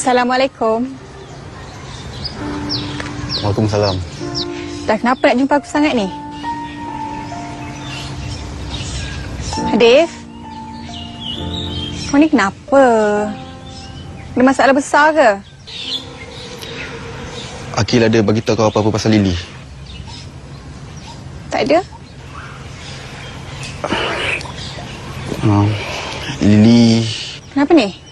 Assalamualaikum. Waalaikumsalam. Dah kenapa nak jumpa aku sangat ni? Hadif? Kau ni kenapa? Ada masalah besar ke? Akil ada bagi tahu kau apa-apa pasal Lily? Tak ada. Lily... Kenapa ni?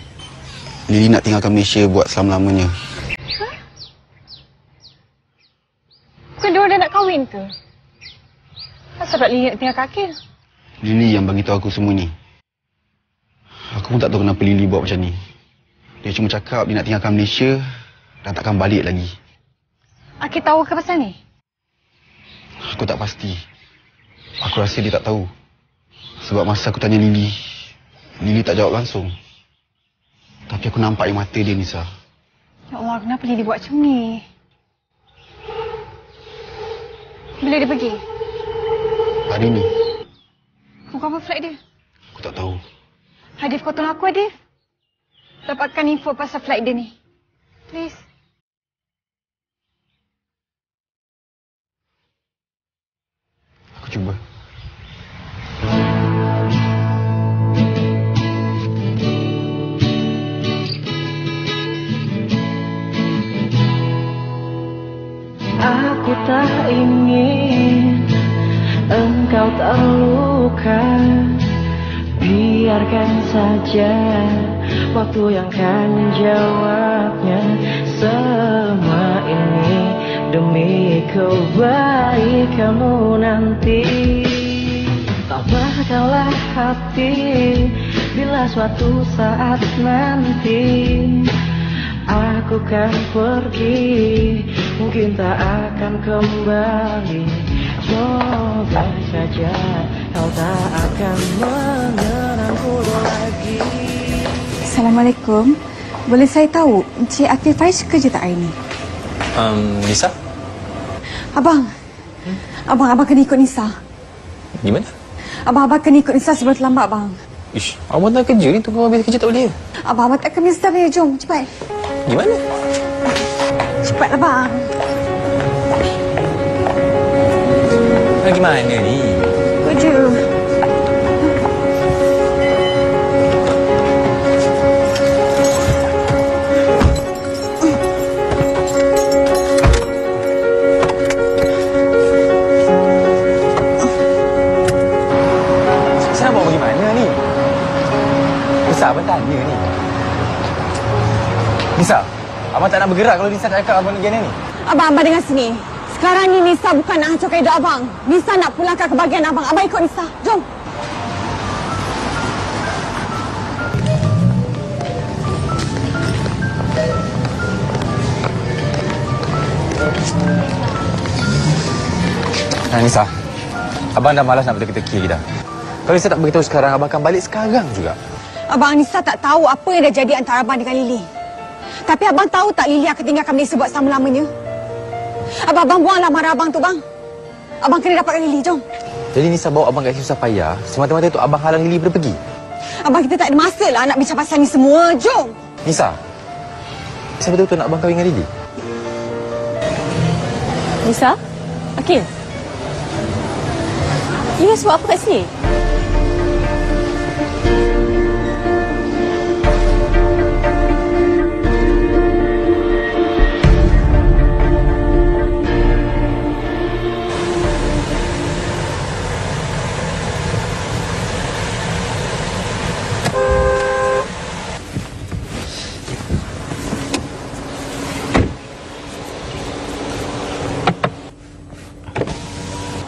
Lily nak tinggalkan Malaysia buat selama-lamanya. Bukan dia orang dah nak kahwin ke? Kenapa tak Lily nak tinggalkan Akil? Lily yang bagi tahu aku semua ni. Aku pun tak tahu kenapa Lily buat macam ni. Dia cuma cakap dia nak tinggalkan Malaysia dan takkan balik lagi. Akil tahu ke pasal ni? Aku tak pasti. Aku rasa dia tak tahu. Sebab masa aku tanya Lily, Lily tak jawab langsung. Tapi aku nampak air mata dia, Nisa. Ya Allah, kenapa Lily buat macam ni? Bila dia pergi? Hari ni. Pukul apa flight dia? Aku tak tahu. Hadif, kau tolong aku, Hadif. Dapatkan info pasal flight dia ni. Please. Aku cuba. Aku tak ingin engkau terluka. Biarkan saja waktu yang akan menjawabnya. Semua ini demi kebaikanmu nanti. Tabahkanlah hati bila suatu saat nanti aku kan pergi, mungkin tak akan kembali. Semoga saja kau tak akan mengenangku lagi. Assalamualaikum. Boleh saya tahu Encik Akil Faiz kerja tak hari ni? Nisa? Abang. Abang kena ikut Nisa. Gimana? Abang kena ikut Nisa sebelum terlambat, bang. Ish, abang tak kerja ni. Tunggu habis kerja tak boleh. Abang tak akan Nisa ni. Jom, cepat. Gimana? Cepatlah, bang. Gimana ni? Kerja. Sekarang bawa pergi mana ni? Nisa, abang tanya ni. Nisa, abang tak nak bergerak kalau Nisa tak cakap abang begini ni. Abang dengar sini. Sekarang ni Nisa bukan nak hancurkan hidup abang. Nisa nak pulangkan kebahagiaan abang. Abang ikut Nisa. Jom. Nisa, abang dah malas nak berteki-teki dah. Kalau Nisa tak beritahu sekarang, abang akan balik sekarang juga. Abang, Nisa tak tahu apa yang dah jadi antara abang dengan Lily. Tapi abang tahu tak Lily akan tinggalkan Malaysia buat selama-lamanya? Abang buanglah marah abang tu, bang. Abang kena dapatkan Lily, jom. Jadi Nisa bawa abang kat susah payah semata-mata untuk abang halang Lily pergi. Abang, kita tak ada masa lah nak bincang pasal ni semua. Jom. Nisa, Nisa betul-betul nak abang kahwin dengan Lily? Nisa? Akil? Ilyas buat apa kat sini?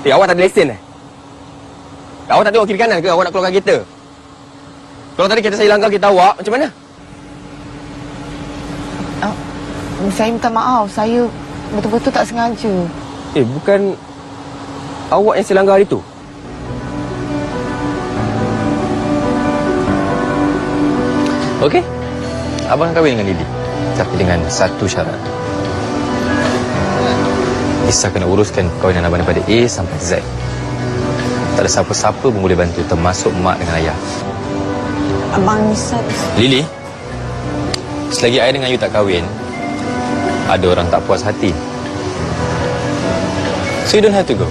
Awak tak ada lesen Awak tak tengok kiri kanan ke? Awak nak keluarkan kereta? Kalau tadi kereta saya langgar kereta awak, macam mana? Saya minta maaf. Saya betul-betul tak sengaja. Bukan awak yang saya langgar hari tu? Okey. Abang kahwin dengan Lily. Tapi dengan satu syarat. Nisa kena uruskan perkahwinan abang daripada A sampai Z. Tak ada siapa-siapa pun boleh bantu, termasuk mak dengan ayah. Abang, Nisa... Lily, Selagi I dengan you tak kahwin, ada orang tak puas hati. So you don't have to go.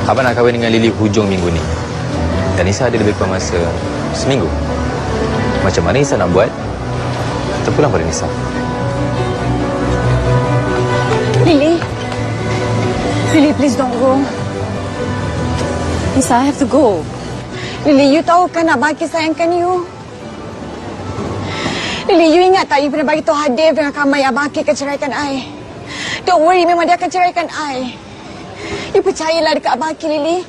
Abang nak kahwin dengan Lily hujung minggu ni. Dan Nisa ada lebih kurang masa seminggu. Macam mana Nisa nak buat, terpulang pada Nisa. Lily, please don't go. Nisa, I have to go. Lily, you tahu kan Abang Akil sayangkan you. Lily, you ingat tak you pernah bagi tahu Hadif dengan Kamai Abang Akil akan ceraikan I. Don't worry, memang dia akan ceraikan I. You percayalah dekat Abang Akil, Lily.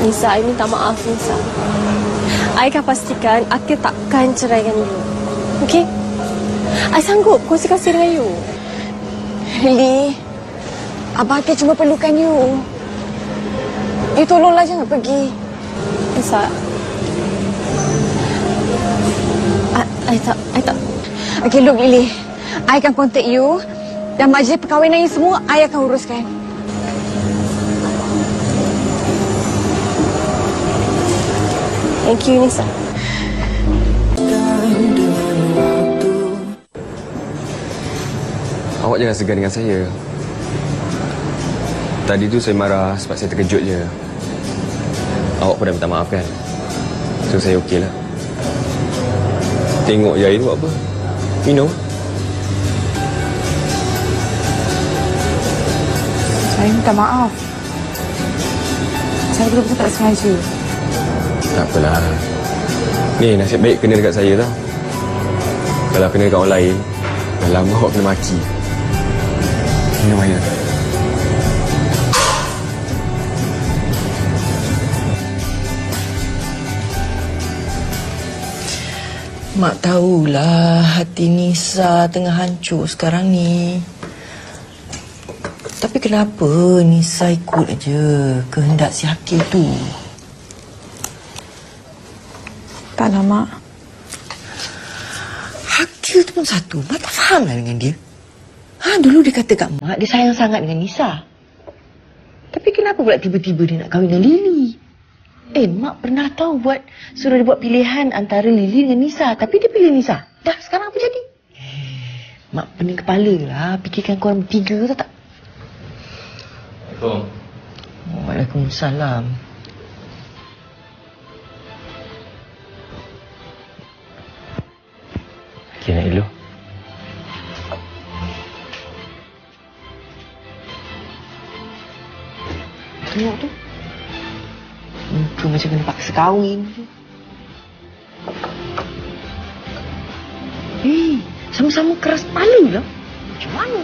Nisa, I minta maaf, Nisa. I akan pastikan Akil takkan ceraikan you. Okey? I sanggup kongsi kasih dengan you. Lily, Abang Akil cuma perlukan you. You tolonglah jangan pergi. Nisa. I tak. Okay, look Lily. I akan contact you. Dan majlis perkahwinan ni semua, I akan uruskan. Thank you, Nisa. Awak jangan segan dengan saya. Tadi tu saya marah sebab saya terkejut je. Awak pun dah minta maaf kan? So saya okey lah. Tengok je air tu buat apa? Minum. Saya minta maaf. Saya betul-betul tak sengaja. Tak apalah. Ni nasib baik kena dekat saya tau. Kalau kena dekat orang lain, dah lama awak kena maki. Minum air. Mak tahulah hati Nisa tengah hancur sekarang ni. Tapi kenapa Nisa ikut je kehendak si Akil tu? Taklah, Mak. Akil tu pun satu. Mak tak faham lah dengan dia. Dulu dia kata kat Mak dia sayang sangat dengan Nisa. Tapi kenapa pula tiba-tiba dia nak kahwin dengan Lily? Mak pernah tahu suruh dia buat pilihan antara Lily dengan Nisa. Tapi dia pilih Nisa. Dah, sekarang apa jadi? Mak pening kepala lah. Fikirkan korang bertiga, tahu tak? Assalamualaikum. Waalaikumsalam. Okay, nak dulu. Tengok tu. Muka macam kena paksa kahwin. Sama-sama keras kepala lah. Macam mana?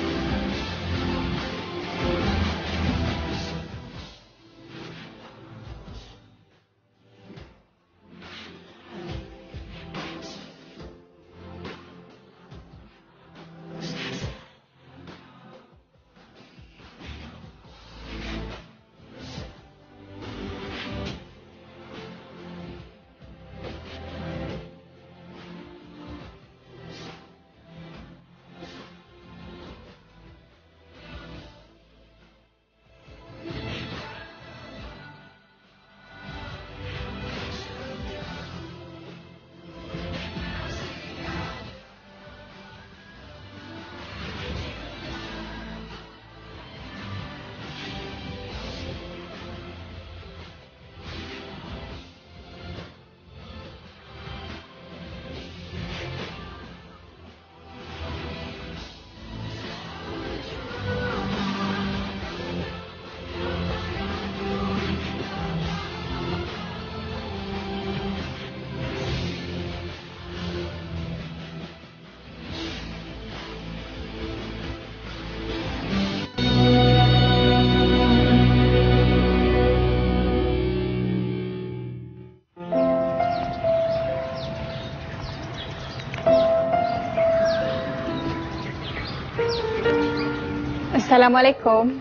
Assalamualaikum.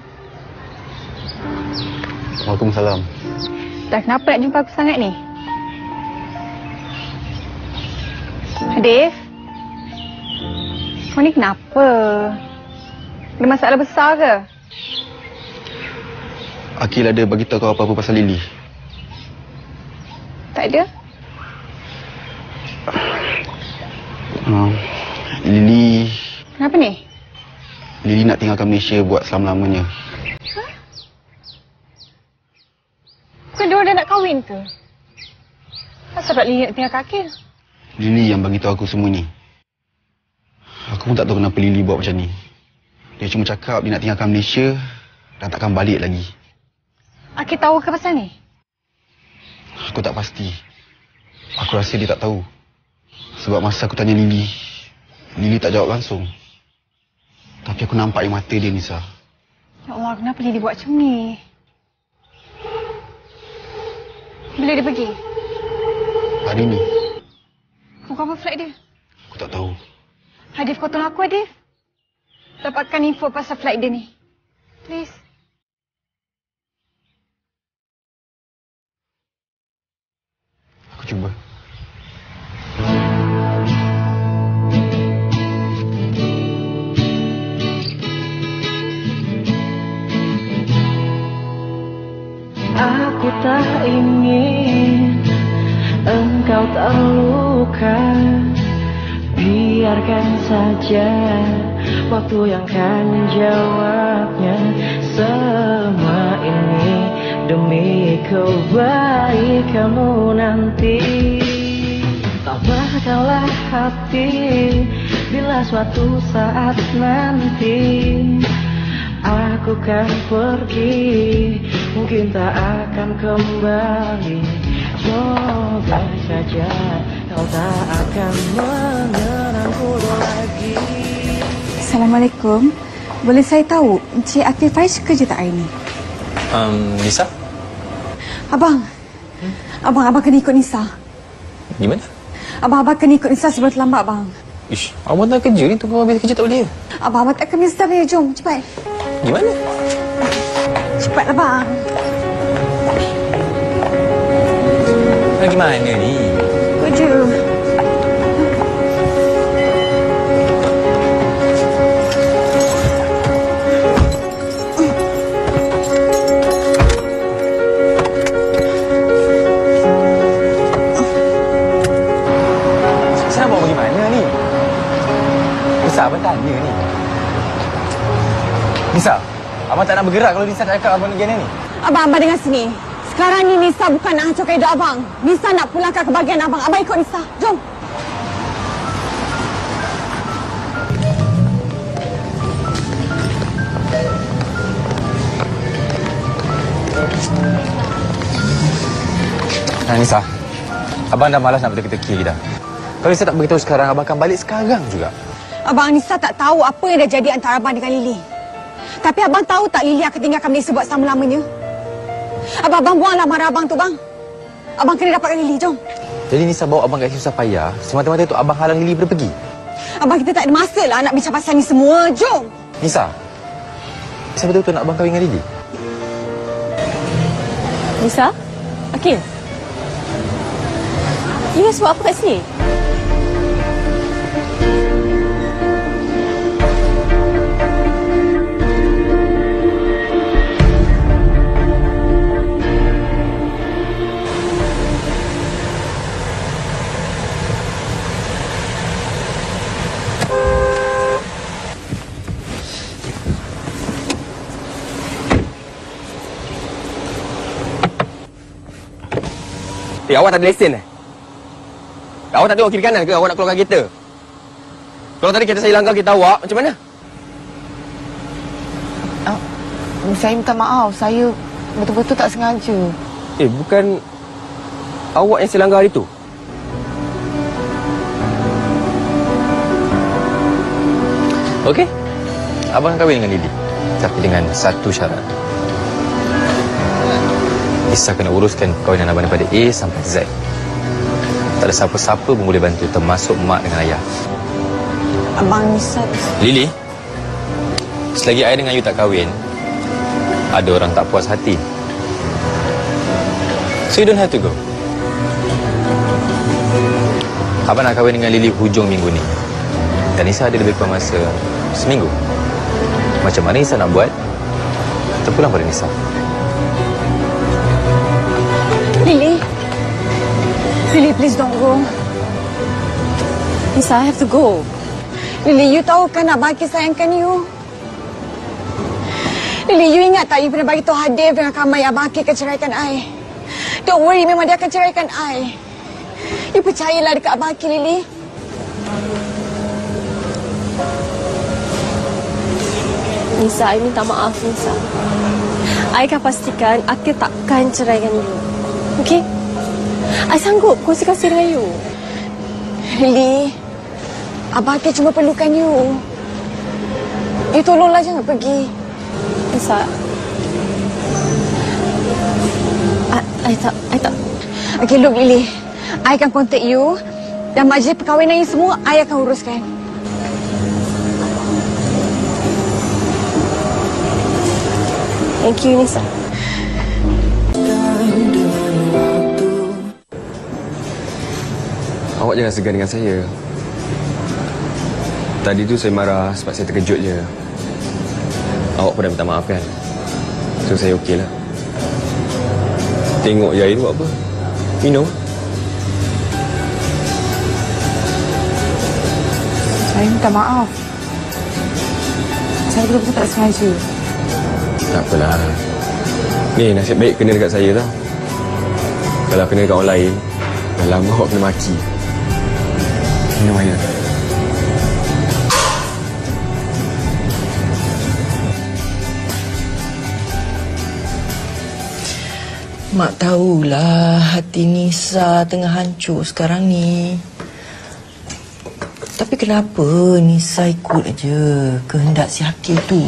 Waalaikumsalam. Dah kenapa nak jumpa aku sangat ni? Hadif? Kau ni kenapa? Ada masalah besar ke? Akil ada bagi tahu kau apa-apa pasal Lily. Tak ada. Lily Kenapa ni? Lily nak tinggalkan Malaysia buat selama-lamanya. Bukan dia orang dah nak kahwin ke? Kenapa pula Lily nak tinggalkan Akil? Lily yang bagi tahu aku semua ni. Aku pun tak tahu kenapa Lily buat macam ni. Dia cuma cakap dia nak tinggalkan Malaysia dan takkan balik lagi. Akil tahu ke pasal ni? Aku tak pasti. Aku rasa dia tak tahu. Sebab masa aku tanya Lily, Lily tak jawab langsung. Tapi aku nampak air mata dia, Nisa. Ya Allah, kenapa Lily buat macam ni? Bila dia pergi? Hari ni, Pukul apa flight dia? aku tak tahu. Hadif, kau tolong aku, Hadif. Dapatkan info pasal flight dia ni. Please. Aku cuba. Aku tak ingin engkau terluka. Biarkan saja waktu yang akan menjawabnya. Semua ini demi kebaikanmu nanti. Tabahkanlah hati bila suatu saat nanti aku kan pergi, mungkin tak akan kembali. Coba saja kau tak akan mengenangku lagi. Assalamualaikum. Boleh saya tahu Encik Akil Faiz kerja tak hari ni? Nisa? Abang. Abang kena ikut Nisa. Gimana? Abang kena ikut Nisa sebelum terlambat, bang. Ish, abang tak kerja ni. Tunggu habis kerja tak boleh. Abang tak akan Nisa punya. Jom, cepat. Gimana? Cepatlah, bang. Gimana ni? Kerja. Nisa, abang tanya ni. Nisa, abang tak nak bergerak kalau Nisa tak cakap abang negara ni. Abang dengar sini. Sekarang ni Nisa bukan nak hancurkan hidup abang. Nisa nak pulangkan kebahagiaan abang. Abang ikut Nisa. Jom. Nisa, abang dah malas nak berteki-teki dah. Kalau Nisa tak beritahu sekarang, abang akan balik sekarang juga. Abang, Nisa tak tahu apa yang dah jadi antara abang dengan Lily. Tapi abang tahu tak Lily akan tinggalkan Malaysia buat selama-lamanya? Abang buanglah marah abang tu, bang. Abang kena dapatkan Lily, jom. Jadi Nisa bawa abang kat susah payah semata-mata untuk abang halang Lily daripada pergi? Abang, kita tak ada masa lah nak bincang pasal ni semua. Jom. Nisa, Nisa betul-betul nak abang kahwin dengan Lily? Nisa? Akil? You guys buat apa kat sini? Awak tak ada lesen Awak tak tengok kiri kanan ke? Awak nak keluarkan kereta? Kalau tadi kereta saya langgar kereta awak, macam mana? Saya minta maaf. Saya betul-betul tak sengaja. Bukan awak yang saya langgar hari tu? Okey. Abang kahwin dengan Lily. Tapi dengan satu syarat. Nisa kena uruskan perkahwinan abang daripada A sampai Z. Tak ada siapa-siapa pun boleh bantu, termasuk mak dengan ayah. Abang, Nisa... Lily, selagi I dengan you tak kahwin, ada orang tak puas hati. So you don't have to go. Abang nak kahwin dengan Lily hujung minggu ni. Dan Nisa ada lebih kurang masa seminggu. Macam mana Nisa nak buat, terpulang pada Nisa. Lily, Please don't go. Nisa, I have to go. Lily, you tahu kan Abang Akil sayangkan you. Lily, you ingat tak you pernah bagi tahu Hadif dengan Kamai Abang Akil akan ceraikan I. Don't worry, memang dia akan ceraikan I. You percayalah dekat Abang Akil, Lily. Nisa, I minta maaf, Nisa. I akan pastikan Akil takkan ceraikan you. Okey? I sanggup kongsi kasih dengan you. Lily, Abang Akil cuma perlukan you. You tolonglah jangan pergi. Nisa. I tak. Okay, look Lily. I akan contact you. Dan majlis perkahwinan you semua, I akan uruskan. Thank you, Nisa. Awak jangan segan dengan saya. Tadi tu saya marah sebab saya terkejut je. Awak pun dah minta maaf kan? So saya okey lah. Tengok je air tu buat apa? Minum. Saya minta maaf. Saya betul-betul tak sengaja. Tak apalah. Ni nasib baik kena dekat saya tau. Kalau kena dekat orang lain, dah lama awak kena maki. Minum air. Mak tahulah hati Nisa tengah hancur sekarang ni. Tapi kenapa Nisa ikut aja kehendak si Akil tu?